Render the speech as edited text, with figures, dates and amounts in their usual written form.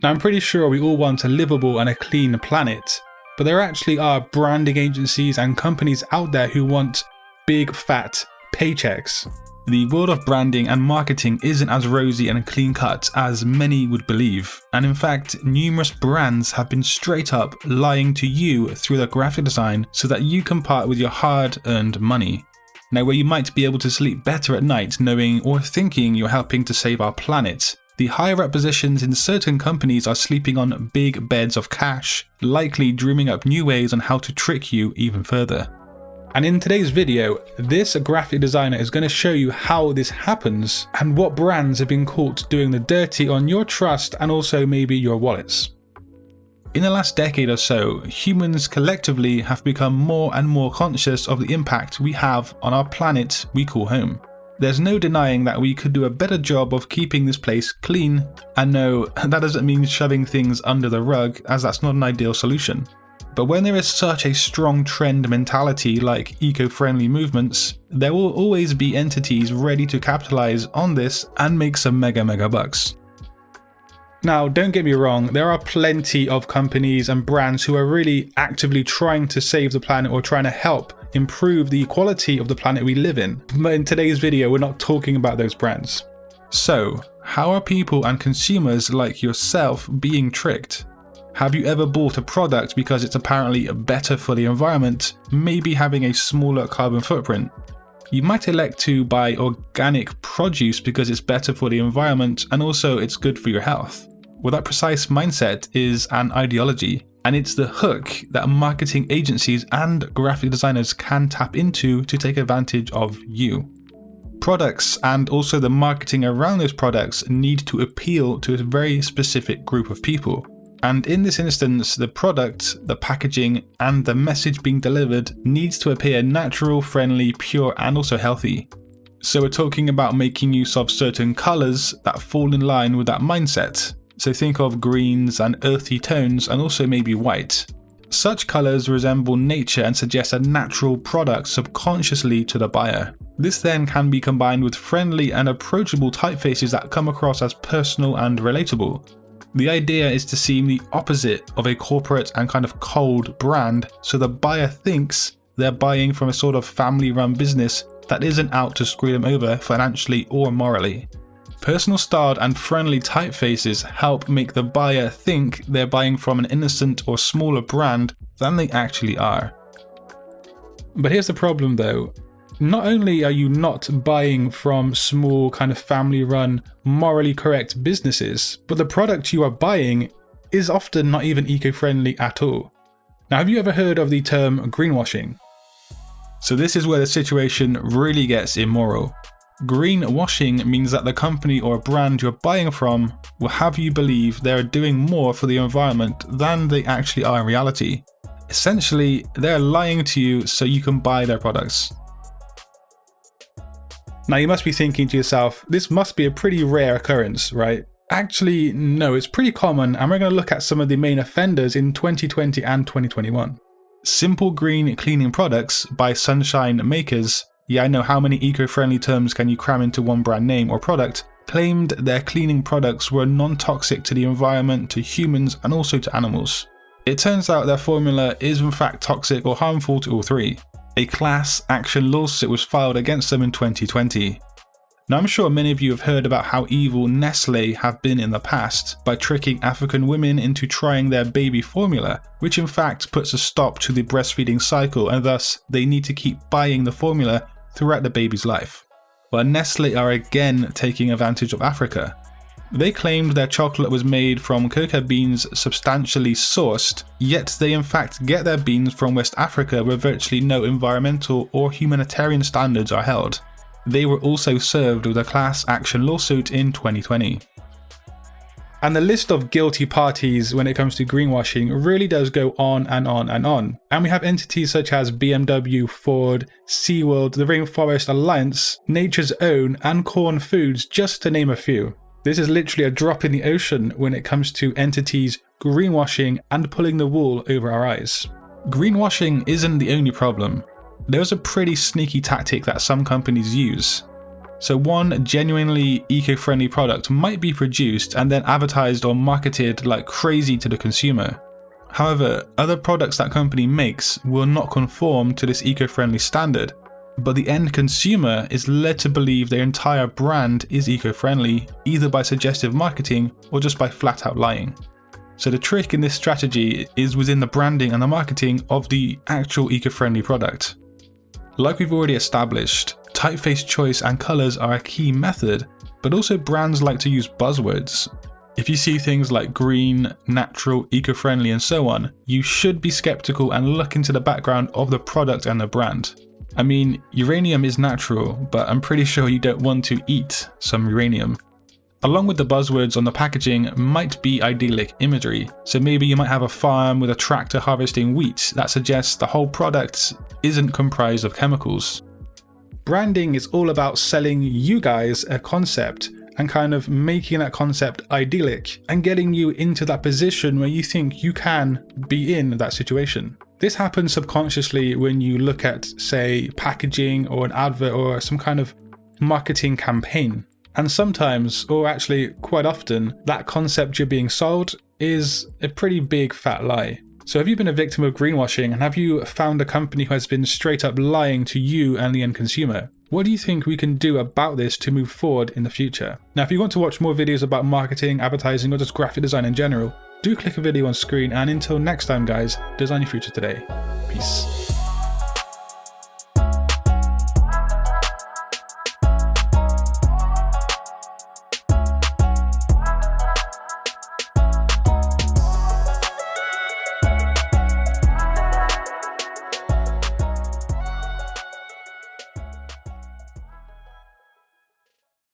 Now, I'm pretty sure we all want a livable and a clean planet, but there actually are branding agencies and companies out there who want big fat paychecks. The world of branding and marketing isn't as rosy and clean cut as many would believe, and in fact, numerous brands have been straight up lying to you through their graphic design so that you can part with your hard-earned money. Now, where you might be able to sleep better at night knowing or thinking you're helping to save our planet, the higher up positions in certain companies are sleeping on big beds of cash, likely dreaming up new ways on how to trick you even further. And in today's video, this graphic designer is going to show you how this happens and what brands have been caught doing the dirty on your trust and also maybe your wallets. In the last decade or so, humans collectively have become more and more conscious of the impact we have on our planet we call home. There's no denying that we could do a better job of keeping this place clean, and no, that doesn't mean shoving things under the rug, as that's not an ideal solution. But when there is such a strong trend mentality like eco-friendly movements, there will always be entities ready to capitalize on this and make some mega bucks. Now, don't get me wrong, there are plenty of companies and brands who are really actively trying to save the planet or trying to help improve the quality of the planet we live in. But in today's video, we're not talking about those brands. So, how are people and consumers like yourself being tricked? Have you ever bought a product because it's apparently better for the environment, maybe having a smaller carbon footprint? You might elect to buy organic produce because it's better for the environment and also it's good for your health. Well, that precise mindset is an ideology, and it's the hook that marketing agencies and graphic designers can tap into to take advantage of you. Products and also the marketing around those products need to appeal to a very specific group of people. And in this instance, the product, the packaging, and the message being delivered needs to appear natural, friendly, pure, and also healthy. So we're talking about making use of certain colors that fall in line with that mindset. So think of greens and earthy tones, and also maybe white. Such colors resemble nature and suggest a natural product subconsciously to the buyer. This then can be combined with friendly and approachable typefaces that come across as personal and relatable. The idea is to seem the opposite of a corporate and kind of cold brand, so the buyer thinks they're buying from a sort of family-run business that isn't out to screw them over financially or morally. Personal styled and friendly typefaces help make the buyer think they're buying from an innocent or smaller brand than they actually are. But here's the problem though. Not only are you not buying from small kind of family-run, morally correct businesses, but the product you are buying is often not even eco-friendly at all. Now, have you ever heard of the term greenwashing? So this is where the situation really gets immoral. Greenwashing means that the company or brand you're buying from will have you believe they're doing more for the environment than they actually are in reality. Essentially, they're lying to you so you can buy their products. Now you must be thinking to yourself, this must be a pretty rare occurrence, right? Actually, no, it's pretty common, and we're going to look at some of the main offenders in 2020 and 2021. Simple Green Cleaning Products by Sunshine Makers, yeah, I know, how many eco-friendly terms can you cram into one brand name or product, claimed their cleaning products were non-toxic to the environment, to humans, and also to animals. It turns out their formula is in fact toxic or harmful to all three. A class action lawsuit was filed against them in 2020. Now, I'm sure many of you have heard about how evil Nestlé have been in the past by tricking African women into trying their baby formula, which in fact puts a stop to the breastfeeding cycle, and thus they need to keep buying the formula throughout the baby's life. Well, Nestlé are again taking advantage of Africa. They claimed their chocolate was made from cocoa beans substantially sourced, yet they in fact get their beans from West Africa where virtually no environmental or humanitarian standards are held. They were also served with a class action lawsuit in 2020. And the list of guilty parties when it comes to greenwashing really does go on and on and on. And we have entities such as BMW, Ford, SeaWorld, the Rainforest Alliance, Nature's Own, and Corn Foods, just to name a few. This is literally a drop in the ocean when it comes to entities greenwashing and pulling the wool over our eyes. Greenwashing isn't the only problem. There's a pretty sneaky tactic that some companies use. So one genuinely eco-friendly product might be produced and then advertised or marketed like crazy to the consumer. However, other products that company makes will not conform to this eco-friendly standard, but the end consumer is led to believe their entire brand is eco-friendly, either by suggestive marketing or just by flat out lying. So the trick in this strategy is within the branding and the marketing of the actual eco-friendly product. Like we've already established, typeface choice and colors are a key method, but also brands like to use buzzwords. If you see things like green, natural, eco-friendly and so on, you should be skeptical and look into the background of the product and the brand. I mean, uranium is natural, but I'm pretty sure you don't want to eat some uranium. Along with the buzzwords on the packaging might be idyllic imagery, so maybe you might have a farm with a tractor harvesting wheat that suggests the whole product isn't comprised of chemicals. Branding is all about selling you guys a concept and kind of making that concept idyllic and getting you into that position where you think you can be in that situation. This happens subconsciously when you look at, say, packaging or an advert or some kind of marketing campaign. And sometimes, or actually quite often, that concept you're being sold is a pretty big fat lie. So have you been a victim of greenwashing, and have you found a company who has been straight up lying to you and the end consumer? What do you think we can do about this to move forward in the future? Now, if you want to watch more videos about marketing, advertising, or just graphic design in general, do click a video on screen, and until next time guys, design your future today. Peace.